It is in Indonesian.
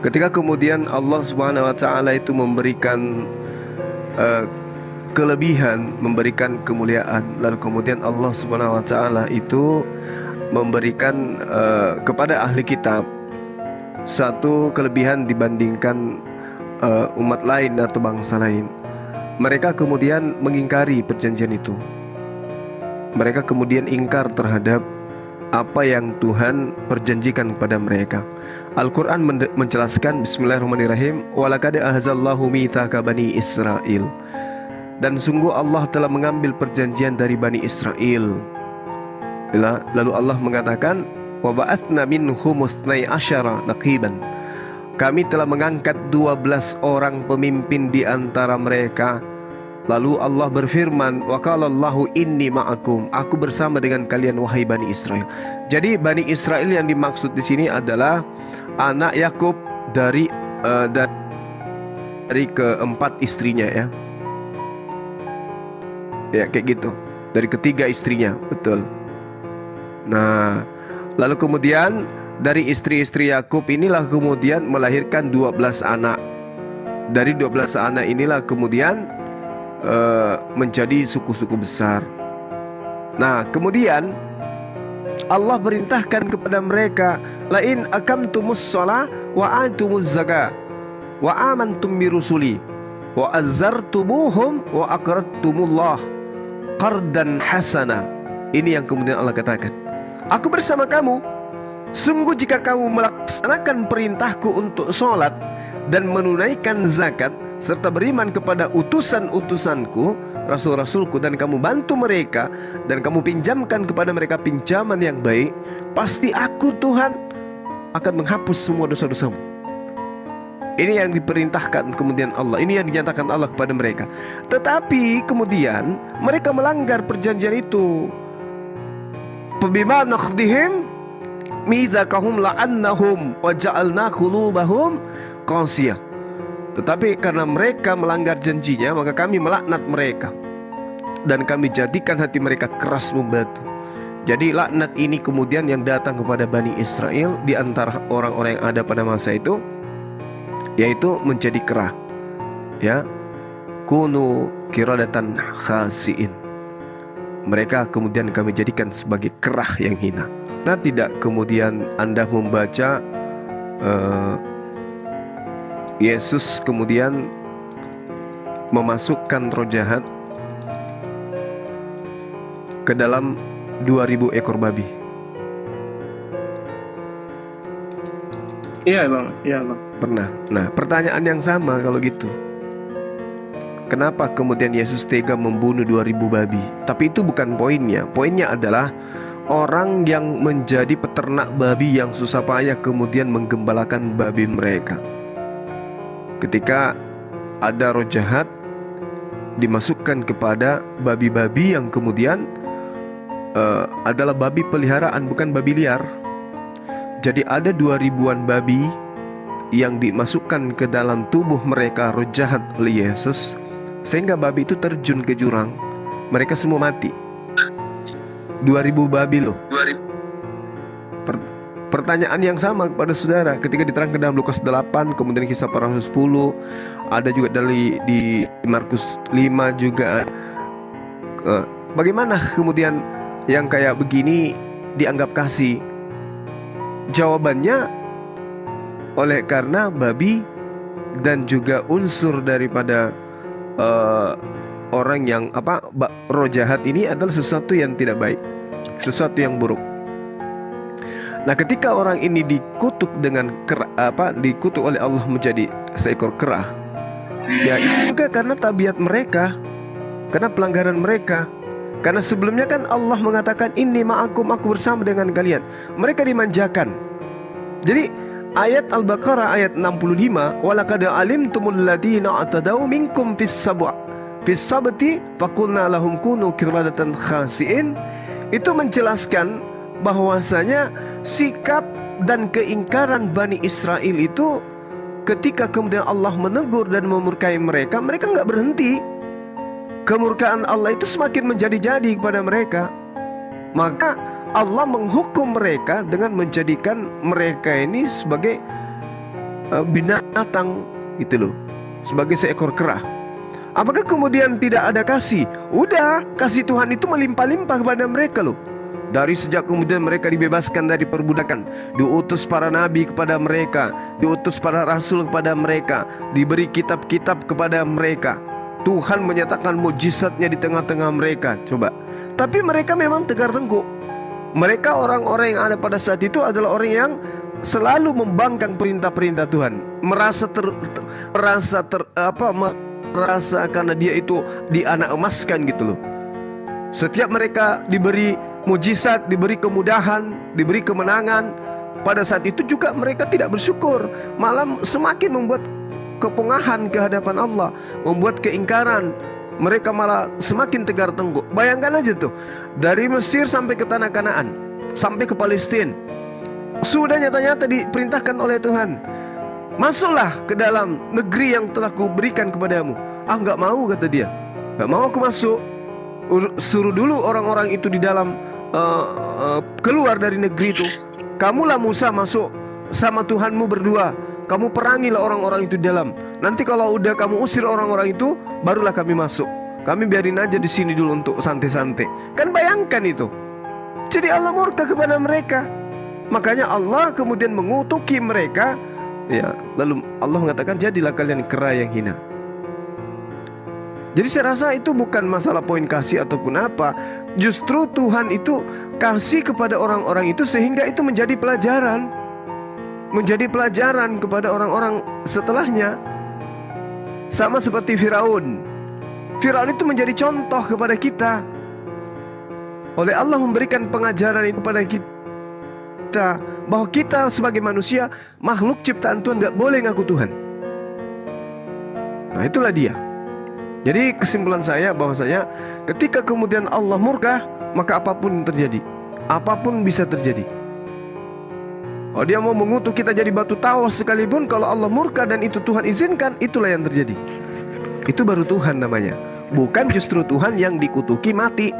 Ketika kemudian Allah Subhanahu wa taala itu memberikan uh, kelebihan, memberikan kemuliaan, lalu kemudian Allah Subhanahu wa taala itu memberikan kepada ahli kitab satu kelebihan dibandingkan umat lain atau bangsa lain. Mereka kemudian mengingkari perjanjian itu. Mereka kemudian ingkar terhadap apa yang Tuhan perjanjikan kepada mereka. Al-Quran menjelaskan, bismillahirrahmanirrahim, walaqad ahzallahu mitsaqa bani Israil, dan sungguh Allah telah mengambil perjanjian dari Bani Israel. Lalu Allah mengatakan, wa ba'atsna minhum 12 naqiban, kami telah mengangkat 12 orang pemimpin di antara mereka. Lalu Allah berfirman, wa qala Allahu inni ma'akum, aku bersama dengan kalian wahai Bani Israel. Jadi Bani Israel yang dimaksud di sini adalah anak Yakub dari keempat istrinya, ya. Ya, kayak gitu. Dari ketiga istrinya, betul. Nah, lalu kemudian dari istri-istri Yakub inilah kemudian melahirkan 12 anak. Dari 12 anak inilah kemudian menjadi suku-suku besar. Nah, kemudian Allah perintahkan kepada mereka, lain aqamtumus shalah wa atumuz zakah wa amantum bi rusuli wa azzartumuhum wa aqradtumullah qardan hasana. Ini yang kemudian Allah katakan, aku bersama kamu. Sungguh jika kamu melaksanakan perintahku untuk sholat dan menunaikan zakat, serta beriman kepada utusan-utusanku, rasul-rasulku, dan kamu bantu mereka, dan kamu pinjamkan kepada mereka pinjaman yang baik, pasti aku Tuhan akan menghapus semua dosa-dosamu. Ini yang diperintahkan kemudian Allah, ini yang dinyatakan Allah kepada mereka. Tetapi kemudian mereka melanggar perjanjian itu. Fabima nakhdihim mitsaqahum la'annahum wa ja'alna qulubahum qasiyah. Tetapi karena mereka melanggar janjinya, maka kami melaknat mereka dan kami jadikan hati mereka keras membatu. Jadi laknat ini kemudian yang datang kepada Bani Israel di antara orang-orang yang ada pada masa itu, yaitu menjadi kerah, ya. Kunu kiradatan khasiin. Mereka kemudian kami jadikan sebagai kerah yang hina. Nah, tidak kemudian Anda membaca Yesus kemudian memasukkan roh jahat ke dalam 2000 ekor babi. Iya bang, iya bang. Pernah. Nah, pertanyaan yang sama kalau gitu. Kenapa kemudian Yesus tega membunuh 2000 babi? Tapi itu bukan poinnya. Poinnya adalah orang yang menjadi peternak babi yang susah payah kemudian menggembalakan babi mereka. Ketika ada roh jahat dimasukkan kepada babi-babi yang kemudian adalah babi peliharaan, bukan babi liar. Jadi ada 2000-an babi yang dimasukkan ke dalam tubuh mereka roh jahat oleh Yesus, sehingga babi itu terjun ke jurang. Mereka semua mati. 2000 babi loh. Pertanyaan yang sama kepada saudara ketika diterangkan dalam Lukas 8, kemudian Kisah Para Rasul 10, ada juga di Markus 5 juga. Bagaimana kemudian yang kayak begini dianggap kasih? Jawabannya oleh karena babi dan juga unsur daripada orang yang roh jahat ini adalah sesuatu yang tidak baik, sesuatu yang buruk. Nah, ketika orang ini dikutuk dengan dikutuk oleh Allah menjadi seekor kerah, ya itu juga karena tabiat mereka, karena pelanggaran mereka. Karena sebelumnya kan Allah mengatakan inni ma'akum, aku bersama dengan kalian. Mereka dimanjakan. Jadi ayat Al-Baqarah ayat 65, walaqad alimtumul ladina atadaw minkum fis sabti faqulna lahum kunu qiradatan khasiin, itu menjelaskan bahwasanya sikap dan keingkaran Bani Israel itu ketika kemudian Allah menegur dan memurkai mereka, mereka nggak berhenti. Kemurkaan Allah itu semakin menjadi-jadi kepada mereka. Maka Allah menghukum mereka dengan menjadikan mereka ini sebagai binatang gitu loh, sebagai seekor kera. Apakah kemudian tidak ada kasih? Udah, kasih Tuhan itu melimpah-limpah kepada mereka loh. Dari sejak kemudian mereka dibebaskan dari perbudakan, diutus para nabi kepada mereka, diutus para rasul kepada mereka, diberi kitab-kitab kepada mereka. Tuhan menyatakan mujizatnya di tengah-tengah mereka. Coba. Tapi mereka memang tegar tengkuk. Mereka orang-orang yang ada pada saat itu adalah orang yang selalu membangkang perintah-perintah Tuhan, merasa karena dia itu dianak emaskan gitu loh. Setiap mereka diberi mujizat, diberi kemudahan, diberi kemenangan, pada saat itu juga mereka tidak bersyukur, malah semakin membuat kepungahan ke hadapan Allah, membuat keingkaran. Mereka malah semakin tegar tengkuk. Bayangkan aja tuh, dari Mesir sampai ke tanah Kanaan, sampai ke Palestina, sudah nyata-nyata diperintahkan oleh Tuhan, masuklah ke dalam negeri yang telah kuberikan kepadamu. Ah, nggak mau, kata dia. Nggak mau aku masuk. Suruh dulu orang-orang itu di dalam keluar dari negeri itu. Kamulah Musa masuk sama Tuhanmu berdua. Kamu perangilah orang-orang itu di dalam. Nanti kalau udah kamu usir orang-orang itu, barulah kami masuk. Kami biarin aja di sini dulu untuk santai-santai. Kan bayangkan itu. Jadi Allah murka kepada mereka. Makanya Allah kemudian mengutuki mereka. Ya, lalu Allah mengatakan, jadilah kalian kera yang hina. Jadi saya rasa itu bukan masalah poin kasih ataupun apa. Justru Tuhan itu kasih kepada orang-orang itu sehingga itu menjadi pelajaran. Menjadi pelajaran kepada orang-orang setelahnya. Sama seperti Firaun. Firaun itu menjadi contoh kepada kita. Oleh Allah memberikan pengajaran itu kepada kita, bahwa kita sebagai manusia, makhluk ciptaan Tuhan, gak boleh ngaku Tuhan. Nah, itulah dia. Jadi kesimpulan saya bahwasanya ketika kemudian Allah murka, maka apapun yang terjadi, apapun bisa terjadi. Kalau dia mau mengutuk kita jadi batu tawas sekalipun, kalau Allah murka dan itu Tuhan izinkan, itulah yang terjadi. Itu baru Tuhan namanya. Bukan justru Tuhan yang dikutuki mati.